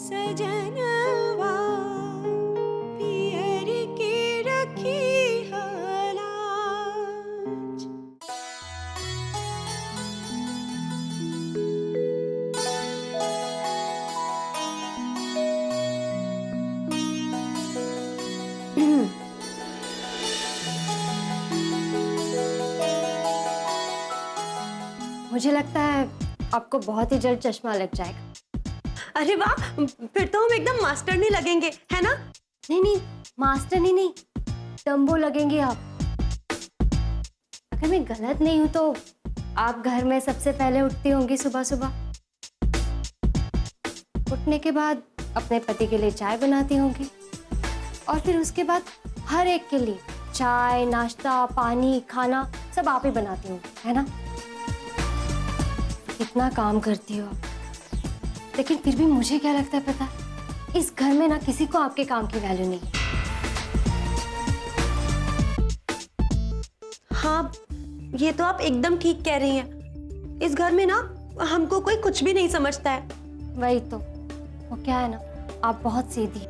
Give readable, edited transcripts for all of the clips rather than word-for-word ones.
सजनवा पियर के रखी हालाज। मुझे लगता है आपको बहुत ही जल्द चश्मा लग जाएगा। अरे वाह, फिर तो हम एकदम मास्टर नहीं लगेंगे, है ना? नहीं नहीं, मास्टर नहीं, डम्बो लगेंगे आप। अगर मैं गलत नहीं हूं तो आप घर में सबसे पहले उठती होंगी सुबह सुबह। उठने के बाद अपने पति के लिए चाय बनाती होंगी और फिर उसके बाद हर एक के लिए चाय, नाश्ता, पानी, खाना सब आप ही बनाती होंगी, है ना? कितना काम करती हो आप। लेकिन फिर भी मुझे क्या लगता है पता, इस घर में ना किसी को आपके काम की वैल्यू नहीं है। हाँ, ये तो आप एकदम ठीक कह रही हैं। इस घर में ना हमको कोई कुछ भी नहीं समझता है। वही तो, वो क्या है ना, आप बहुत सीधी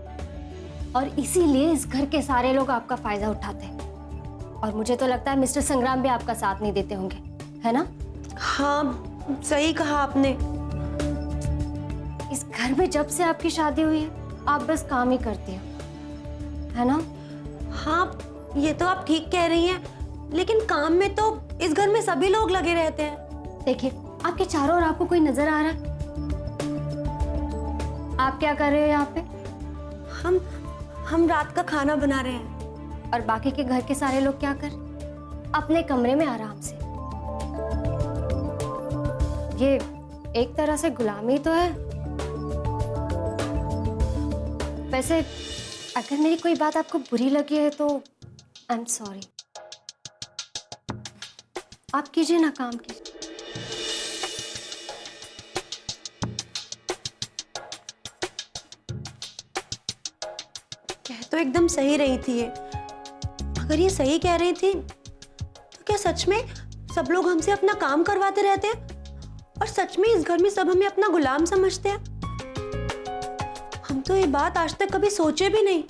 और इसीलिए इस घर के सारे लोग आपका फायदा उठाते हैं। और मुझे तो लगता है मिस्टर संग्राम भी आपका साथ नहीं देते होंगे, है ना? हाँ, सही कहा आपने। इस घर में जब से आपकी शादी हुई है आप बस काम ही करती हो, है ना? हाँ, ये तो आप ठीक कह रही हैं, लेकिन काम में तो इस घर में सभी लोग लगे रहते हैं। देखिए, आपके चारों ओर आपको कोई नजर आ रहा है? आप क्या कर रहे हो यहाँ पे? हम रात का खाना बना रहे हैं। और बाकी के घर के सारे लोग क्या कर? अपने कमरे में आराम से। ये एक तरह से गुलामी तो है। वैसे अगर मेरी कोई बात आपको बुरी लगी है तो आई एम सॉरी। आप कीजिए ना, काम कीजिए। कह तो एकदम सही रही थी ये। अगर ये सही कह रही थी तो क्या सच में सब लोग हमसे अपना काम करवाते रहते हैं और सच में इस घर में सब हमें अपना गुलाम समझते हैं? हम तो ये बात आज तक कभी सोचे भी नहीं।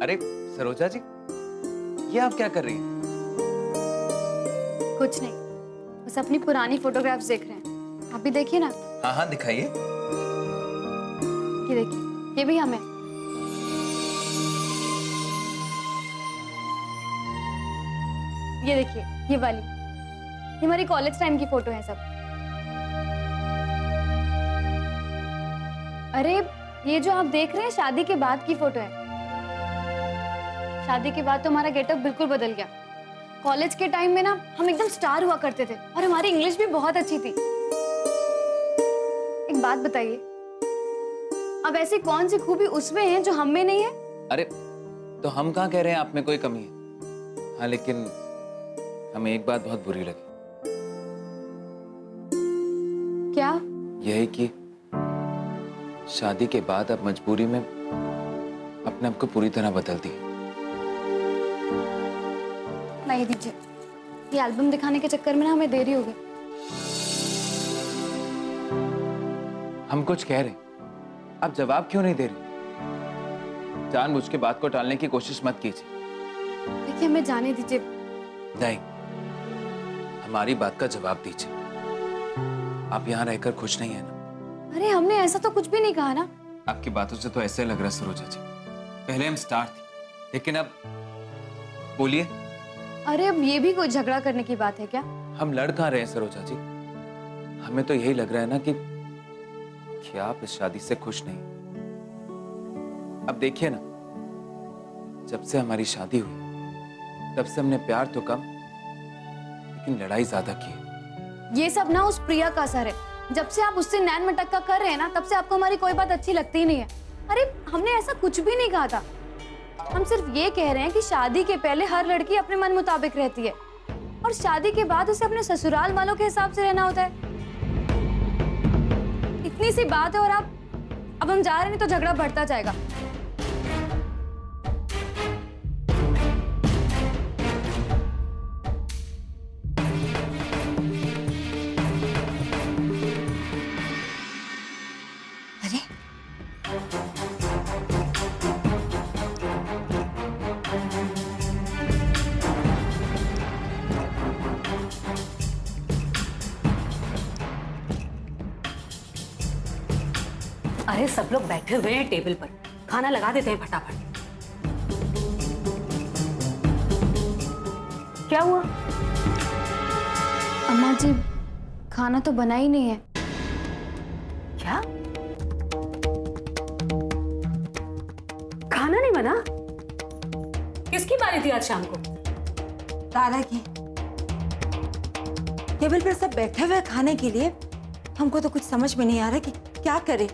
अरे सरोजा जी, ये आप क्या कर रही हैं? कुछ नहीं, बस अपनी पुरानी फोटोग्राफ्स देख रहे हैं। आप भी देखिए ना। हाँ हाँ, दिखाइए। ये देखिए, ये भी हमें। ये देखिए, ये वाली, ये हमारी कॉलेज टाइम की फोटो है सब। अरे ये जो आप देख रहे हैं शादी के बाद की फोटो है। शादी के बाद तो हमारा गेटअप बिल्कुल बदल गया। कॉलेज के टाइम में ना हम एकदम स्टार हुआ करते थे और हमारी इंग्लिश भी बहुत अच्छी थी। एक बात बताइए, अब ऐसी कौन सी खूबी उसमें है जो हम में नहीं है? अरे तो हम कहाँ कह रहे हैं आप में कोई कमी है। हाँ, लेकिन हमें एक बात बहुत बुरी लगी। क्या? यही कि शादी के बाद अब मजबूरी में अपने आप को पूरी तरह बदल दी। नहीं दीजिए, ये एल्बम दिखाने के चक्कर में ना हमें देरी हो गई। हम कुछ कह रहे हैं, आप जवाब क्यों नहीं दे रहे? जानबूझ के बात को टालने की कोशिश मत कीजिए। देखिए, हमें जाने दीजिए। नहीं, हमारी बात का जवाब दीजिए। आप यहाँ रहकर खुश नहीं है ना? अरे हमने ऐसा तो कुछ भी नहीं कहा ना। आपकी बातों से तो ऐसे लग रहा है सरोजा जी, पहले हम स्टार थे, लेकिन अब बोलिए। अरे अब ये भी कोई झगड़ा करने की बात है क्या? हम लड़ कहाँ रहे हैं सरोजा जी? हमें तो यही लग रहा है ना कि आप इस शादी से खुश नहीं। अब देखिए ना, जब से हमारी शादी हुई तब से हमने प्यार तो कम लेकिन लड़ाई ज्यादा की है। ये सब ना उस प्रिया का असर है। जब से आप उससे नैन मटक्का कर रहे हैं ना, तब से आपको हमारी कोई बात अच्छी लगती ही नहीं है। अरे हमने ऐसा कुछ भी नहीं कहा था। हम सिर्फ ये कह रहे हैं कि शादी के पहले हर लड़की अपने मन मुताबिक रहती है और शादी के बाद उसे अपने ससुराल वालों के हिसाब से रहना होता है। इतनी सी बात है और आप अब हम जा रहे हैं, नहीं तो झगड़ा बढ़ता जाएगा। अरे अरे सब लोग बैठे हुए हैं टेबल पर, खाना लगा देते हैं फटाफट। क्या हुआ? अम्मा जी, खाना तो बना ही नहीं है। क्या खाना नहीं बना? किसकी बारी थी आज शाम को? तारा की। टेबल पर सब बैठे हुए हैं खाने के लिए, हमको तो कुछ समझ में नहीं आ रहा कि क्या करें।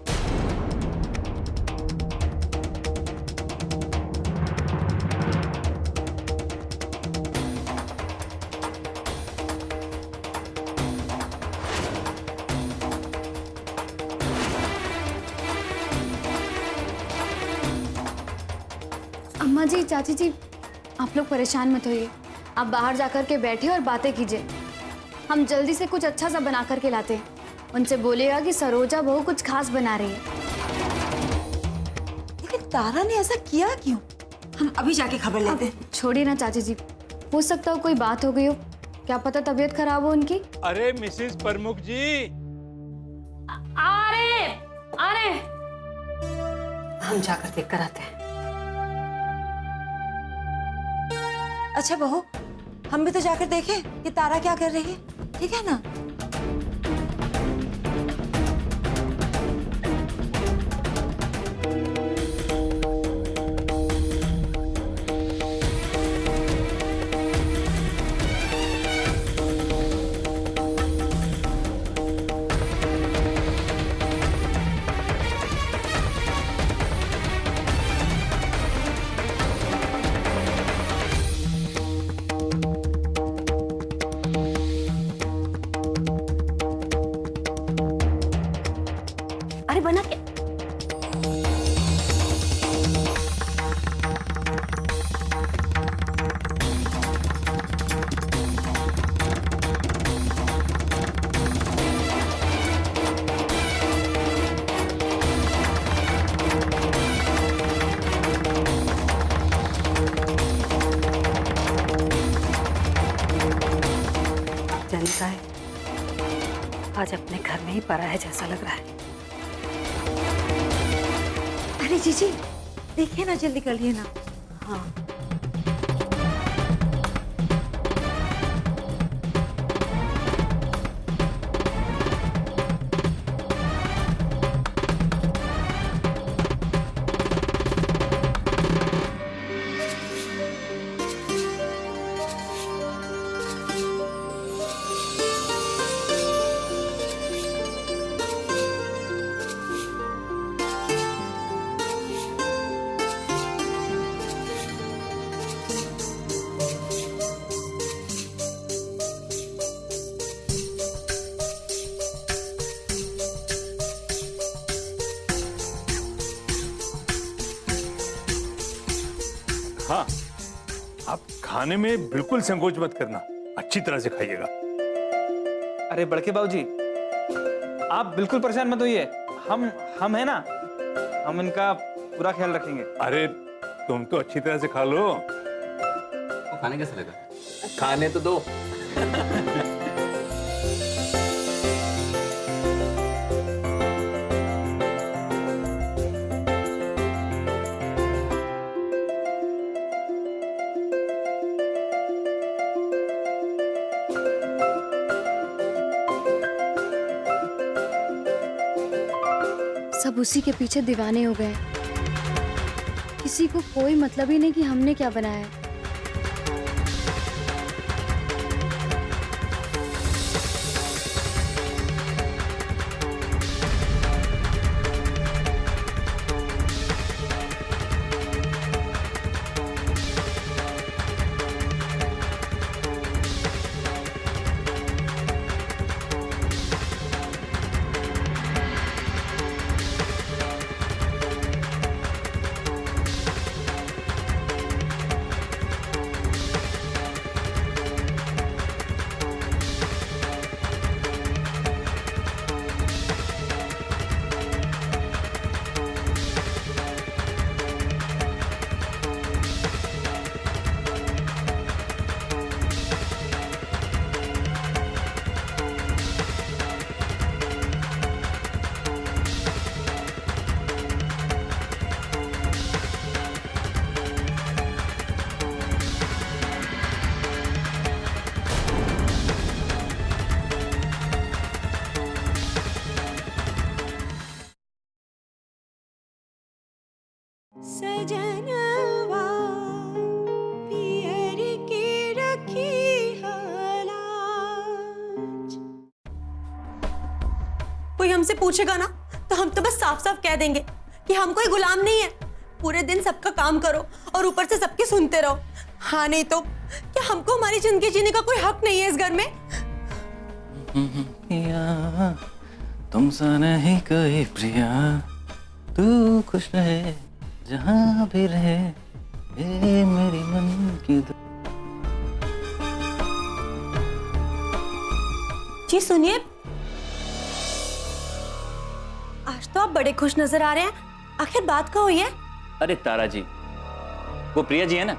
अम्मा जी, चाची जी, आप लोग परेशान मत होइए। आप बाहर जाकर के बैठे और बातें कीजिए। हम जल्दी से कुछ अच्छा सा बना करके लाते हैं। उनसे बोलिएगा कि सरोजा बहू कुछ खास बना रही है। लेकिन तारा ने ऐसा किया क्यों? हम अभी जाके खबर लेते हैं। छोड़िए ना चाची जी, हो सकता हो कोई बात हो गई हो, क्या पता तबीयत खराब हो उनकी। अरे मिसेस प्रमुख जी, आ रहे हम जाकर देख कर आते हैं। अच्छा बहू, हम भी तो जाकर देखें कि तारा क्या कर रही है, ठीक है ना? अरे बना क्या? जनता है आज अपने घर में ही पड़ा है जैसा लग रहा है। अरे जीजी, देखिए ना, जल्दी कर लिए ना। हाँ हाँ, आप खाने में बिल्कुल संकोच मत करना, अच्छी तरह से खाइएगा। अरे बड़के बाबूजी, आप बिल्कुल परेशान मत होइए। हम है ना, हम इनका पूरा ख्याल रखेंगे। अरे तुम तो अच्छी तरह से खा लो। वो खाने कैसे लगा? खाने तो दो। सब उसी के पीछे दीवाने हो गए। किसी को कोई मतलब ही नहीं कि हमने क्या बनाया है। सजनवा पियर के रखी हलाज। कोई हमसे पूछेगा ना तो हम तो बस साफ साफ कह देंगे कि हम कोई गुलाम नहीं है। पूरे दिन सबका काम करो और ऊपर से सबके सुनते रहो। हाँ नहीं तो क्या हमको हमारी जिंदगी जीने का कोई हक नहीं है इस घर में? प्रिया तुमसे नहीं कोई प्रिया, तू खुश रहे जहाँ भी रहे, ये मेरी मन की जी सुनिए, आज तो आप बड़े खुश नजर आ रहे हैं। आखिर बात क्या हुई है? अरे तारा जी, वो प्रिया जी है ना,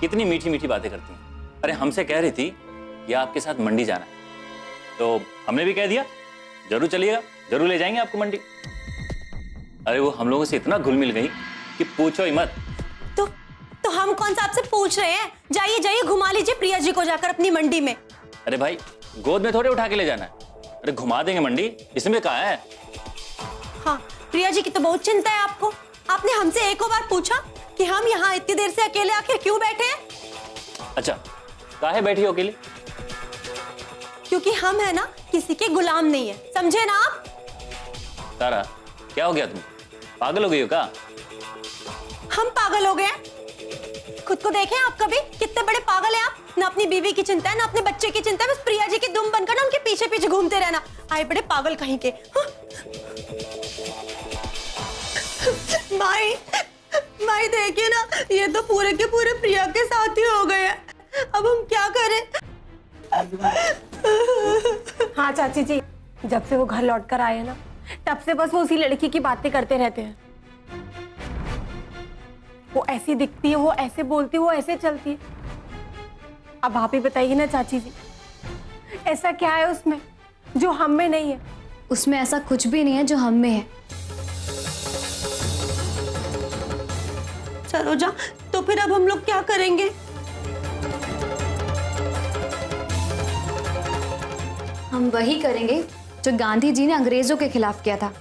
कितनी मीठी मीठी बातें करती हैं। अरे हमसे कह रही थी कि आपके साथ मंडी जाना है, तो हमने भी कह दिया जरूर चलिएगा, जरूर ले जाएंगे आपको मंडी। अरे वो हम लोगों से इतना घुल मिल गई कि पूछो ही मत। तो हम कौन सा आपसे पूछ रहे हैं? जाइए जाइए घुमा लीजिए प्रिया जी को जाकर अपनी मंडी में। अरे भाई गोद में थोड़े उठा के ले जाना है, अरे घुमा देंगे मंडी, इसमें कहा है। हाँ, प्रिया जी की तो बहुत चिंता है आपको। आपने हमसे एक बार पूछा कि हम यहाँ इतनी देर से अकेले आखिर क्यों बैठे हैं? अच्छा, काहे बैठी हो अकेले? क्योंकि हम है ना किसी के गुलाम नहीं है, समझे ना आप? तारा क्या हो गया, तुम पागल हो गई हो क्या? हम पागल हो गए हैं? खुद को देखें आप कभी, कितने बड़े पागल हैं आप। ना अपनी बीवी की चिंता है ना अपने बच्चे की चिंता है, बस प्रिया जी की दुम बनकर ना उनके पीछे पीछे घूमते रहना। आए बड़े पागल कहीं के। हाँ? माई देखिए ना, ये तो पूरे के पूरे प्रिया के साथ ही हो गए हैं। अब हम क्या करें? हाँ चाची जी, जब से वो घर लौट कर आए ना, तब से बस वो उसी लड़की की बातें करते रहते हैं। वो ऐसी दिखती है, वो ऐसे बोलती है, वो ऐसे चलती है। अब आप ही बताइए ना चाची जी, ऐसा क्या है उसमें जो हम में नहीं है? उसमें ऐसा कुछ भी नहीं है जो हम में है। सरोजा, तो फिर अब हम लोग क्या करेंगे? हम वही करेंगे जो गांधी जी ने अंग्रेजों के खिलाफ किया था।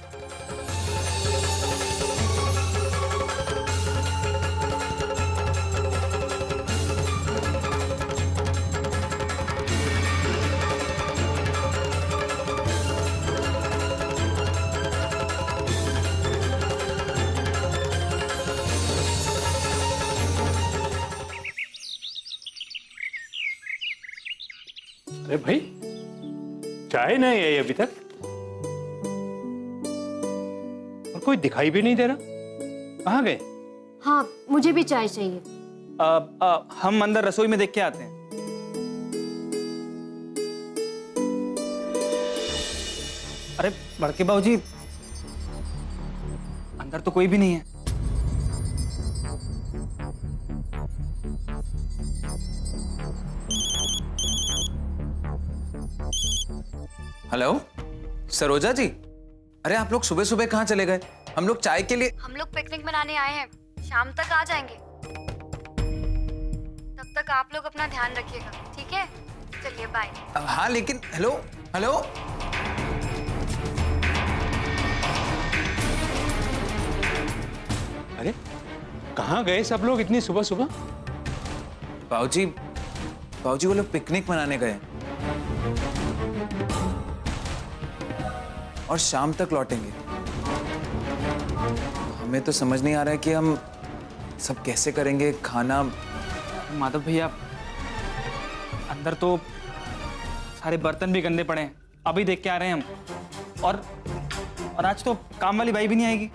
अरे भाई, चाय नहीं आई अभी तक और कोई दिखाई भी नहीं दे रहा, कहाँ गए? हाँ, मुझे भी चाय चाहिए। हम अंदर रसोई में देख के आते हैं। अरे बड़के बाबूजी, अंदर तो कोई भी नहीं है। हेलो सरोजा जी, अरे आप लोग सुबह सुबह कहाँ चले गए? हम लोग चाय के लिए। हम लोग पिकनिक मनाने आए हैं, शाम तक आ जाएंगे। तब तक आप लोग अपना ध्यान रखिएगा, ठीक है? चलिए बाय। हाँ लेकिन हेलो हेलो, अरे कहाँ गए सब लोग इतनी सुबह सुबह? बाबूजी वो लोग पिकनिक मनाने गए और शाम तक लौटेंगे। हमें तो समझ नहीं आ रहा है कि हम सब कैसे करेंगे खाना। माधव भैया, अंदर तो सारे बर्तन भी गंदे पड़े हैं, अभी देख के आ रहे हैं हम। और आज तो काम वाली बाई भी नहीं आएगी।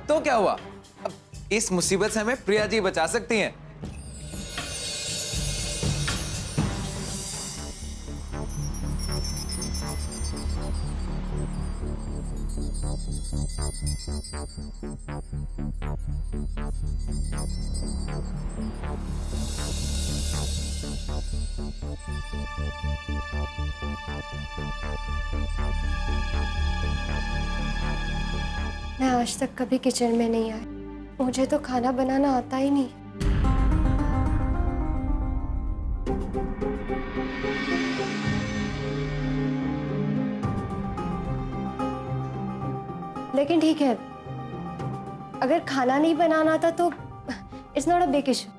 तो क्या हुआ, अब इस मुसीबत से हमें प्रिया जी बचा सकती हैं। मैं आज तक कभी किचन में नहीं आई, मुझे तो खाना बनाना आता ही नहीं। लेकिन ठीक है, अगर खाना नहीं बनाना था तो it's not a big issue.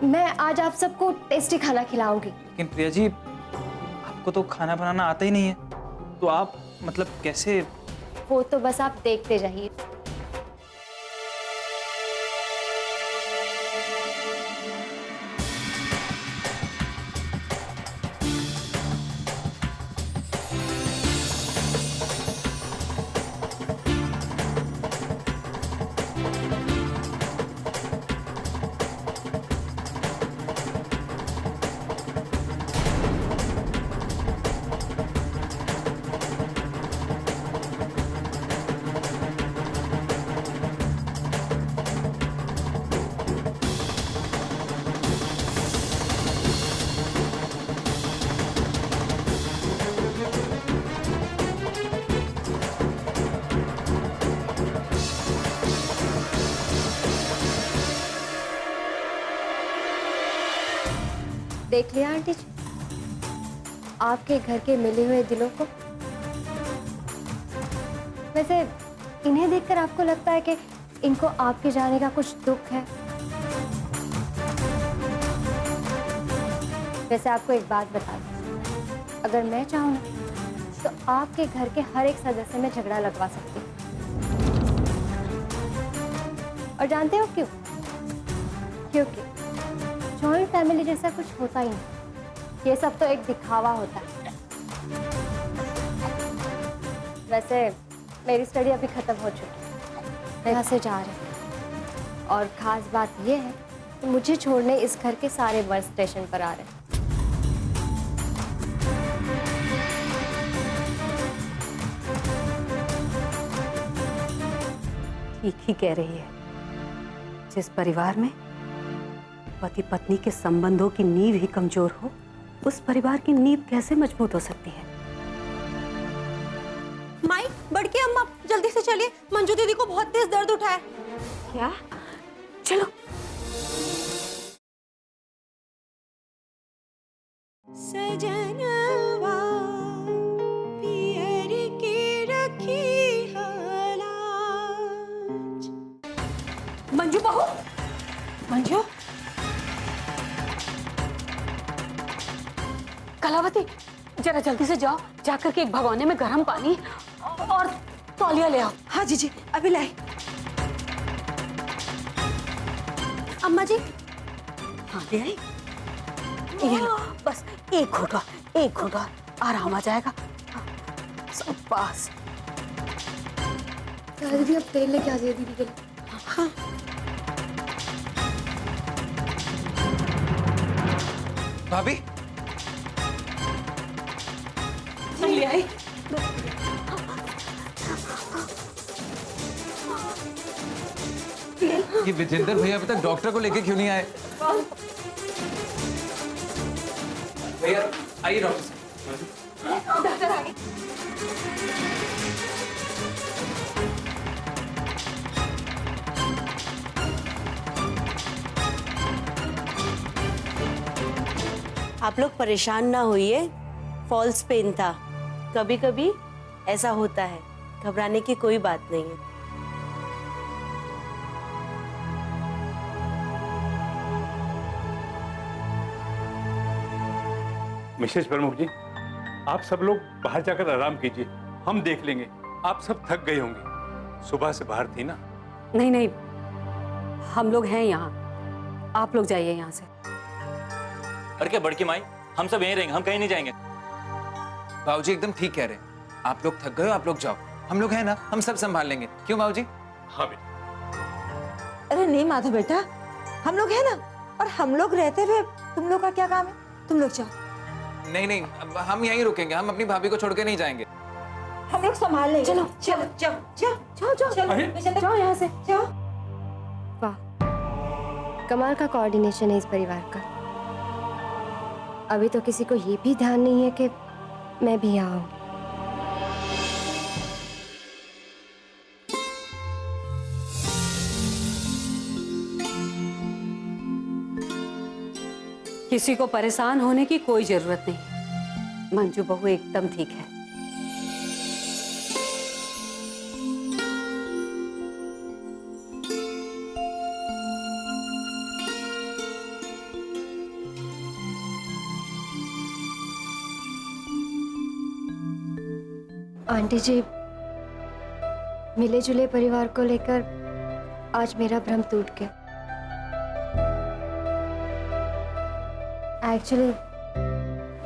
मैं आज आप सबको टेस्टी खाना खिलाऊंगी। लेकिन प्रिया जी, आपको तो खाना बनाना आता ही नहीं है, तो आप मतलब कैसे? वो तो बस आप देखते जाइए। देख लिया आंटी जी आपके घर के मिले हुए दिलों को। वैसे इन्हें देखकर आपको लगता है कि इनको आपके जाने का कुछ दुख है? वैसे आपको एक बात बता दूं, अगर मैं चाहूँ ना तो आपके घर के हर एक सदस्य में झगड़ा लगवा सकती हूँ। और जानते हो क्यों? क्योंकि जॉइंट फैमिली जैसा कुछ होता ही नहीं, ये सब तो एक दिखावा होता है। वैसे मेरी स्टडी अभी खत्म हो चुकी है, मैं यहाँ से जा रही हूँ। और खास बात ये है कि मुझे छोड़ने इस घर के सारे मर्द स्टेशन पर आ रहे हैं। ठीक ही कह रही है। जिस परिवार में पति पत्नी के संबंधों की नींव ही कमजोर हो, उस परिवार की नींव कैसे मजबूत हो सकती है? माई, बड़की अम्मा, जल्दी से चलिए, मंजू दीदी को बहुत तेज दर्द उठा है। क्या? चलो। सजनवा पियर के रखी हालाज। मंजू बहू, मंजू, कलावती, जरा जल्दी से जाओ, जाकर के एक भगोने में गर्म पानी और तौलिया ले आओ। हाँ जी, अभी लाई। अम्मा जी। हाँ ले आई। ये लो, बस एक घूंट और आराम आ जाएगा। सब पास। दीदी अब तेल लेके आ जाइए दीदी के लिए। हाँ। भाभी, ले आई। ये विजेंद्र भैया अभी तक डॉक्टर को लेके क्यों नहीं आए? भैया आइए डॉक्टर साहब। डॉक्टर आ गए। आप लोग परेशान ना होइए, फॉल्स पेन था, कभी कभी ऐसा होता है, घबराने की कोई बात नहीं है। मिसेज प्रमुख जी, आप सब लोग बाहर जाकर आराम कीजिए, हम देख लेंगे। आप सब थक गए होंगे, सुबह से बाहर थी ना। नहीं नहीं, हम लोग हैं यहाँ, आप लोग जाइए यहाँ से। और क्या बड़की माई, हम सब यहीं रहेंगे, हम कहीं नहीं जाएंगे। बाबूजी एकदम ठीक कह रहे हैं, आप लोग थक गए हो, आप लोग जाओ, हम लोग हैं ना, हम सब संभाल लेंगे। क्यों बाबूजी? हाँ बेटा। अरे नहीं माधव बेटा, हम लोग हैं ना, और हम लोग रहते हुए तुम लोग का क्या काम है? तुम लोग जाओ। नहीं नहीं, अब हम यहीं रुकेंगे, हम अपनी भाभी को छोड़ के नहीं जाएंगे। हम लोग संभाल लेंगे। चलो चलो जाओ जाओ जाओ जाओ चलो, जाओ यहाँ से जाओ। वाह, कमाल का कोऑर्डिनेशन है इस परिवार का। अभी तो किसी को ये भी ध्यान नहीं है कि मैं भी यहाँ हूँ। किसी को परेशान होने की कोई जरूरत नहीं, मंजू बहू एकदम ठीक है। आंटी जी, मिले जुले परिवार को लेकर आज मेरा भ्रम टूट गया। एक्चुअली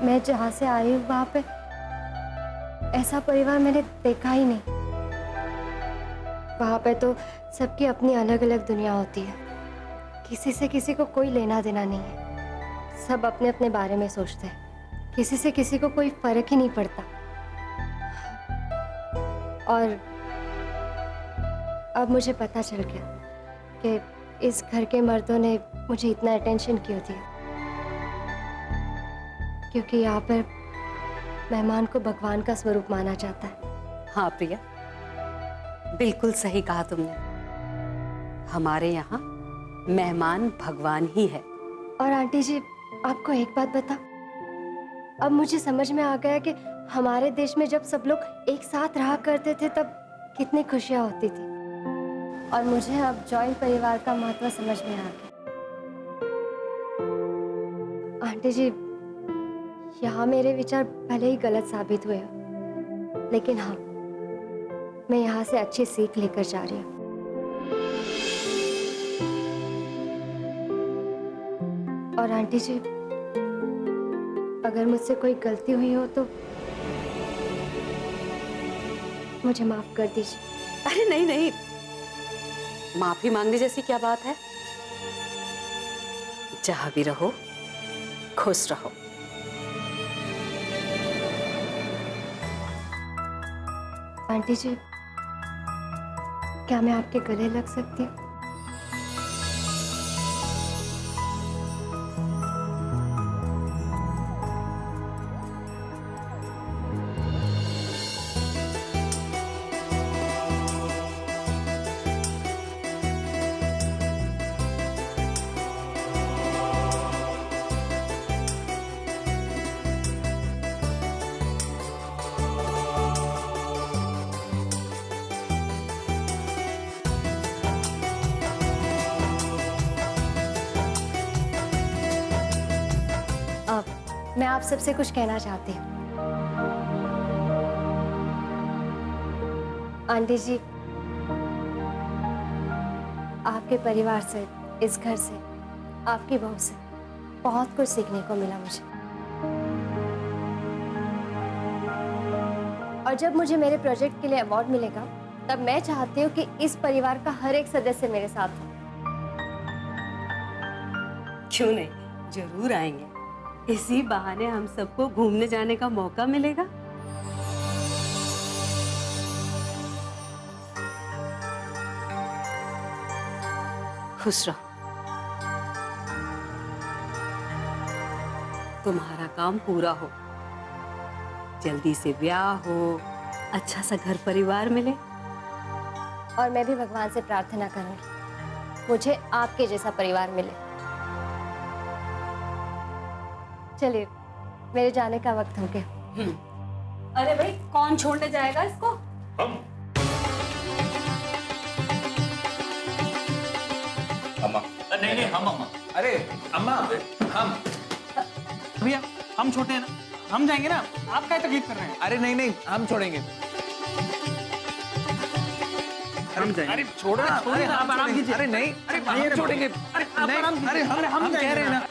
मैं जहाँ से आई हूँ वहाँ पे ऐसा परिवार मैंने देखा ही नहीं। वहाँ पे तो सबकी अपनी अलग अलग दुनिया होती है, किसी से किसी को कोई लेना देना नहीं है, सब अपने अपने बारे में सोचते हैं, किसी से किसी को कोई फर्क ही नहीं पड़ता। और अब मुझे पता चल गया कि इस घर के मर्दों ने मुझे इतना अटेंशन क्यों दिया, क्योंकि यहाँ पर मेहमान को भगवान का स्वरूप माना जाता है। हाँ प्रिया, बिल्कुल सही कहा तुमने। हमारे यहाँ मेहमान भगवान ही है। और आंटी जी, आपको एक बात बता, अब मुझे समझ में आ गया कि हमारे देश में जब सब लोग एक साथ रहा करते थे तब कितनी खुशियाँ होती थी। और मुझे अब जॉइंट परिवार का महत्व समझ में आ गया। आंटी जी, यहाँ मेरे विचार भले ही गलत साबित हुए, लेकिन हाँ, मैं यहाँ से अच्छी सीख लेकर जा रही हूँ। और आंटी जी, अगर मुझसे कोई गलती हुई हो तो मुझे माफ कर दीजिए। अरे नहीं नहीं, माफी मांगने जैसी क्या बात है। जहां भी रहो खुश रहो। आंटी जी, क्या मैं आपके गले लग सकती हूँ? मैं आप सबसे कुछ कहना चाहती हूँ। आंटी जी, आपके परिवार से, इस घर से, आपकी बहू से बहुत कुछ सीखने को मिला मुझे। और जब मुझे मेरे प्रोजेक्ट के लिए अवार्ड मिलेगा, तब मैं चाहती हूँ कि इस परिवार का हर एक सदस्य मेरे साथ हो। क्यों नहीं, जरूर आएंगे। इसी बहाने हम सबको घूमने जाने का मौका मिलेगा। खुश रहो। तुम्हारा काम पूरा हो, जल्दी से ब्याह हो, अच्छा सा घर परिवार मिले। और मैं भी भगवान से प्रार्थना करूंगी, मुझे आपके जैसा परिवार मिले। चलिए, मेरे जाने का वक्त हो गया। अरे भाई, कौन छोड़ने जाएगा इसको? हम। अम्मा। नहीं नहीं, हम अम्मा। अरे अम्मा, हम भैया, हम छोटे हैं ना, हम जाएंगे ना, आप क्या तकलीफ कर रहे हैं? अरे नहीं नहीं, हम छोड़ेंगे। हम जाएंगे। अरे छोड़ो ना, अरे आप आराम कीजिए। अरे नहीं, अरे हम छोड़ेंगे। अरे आप आराम कीजिए। अरे हम कह रहे हैं ना।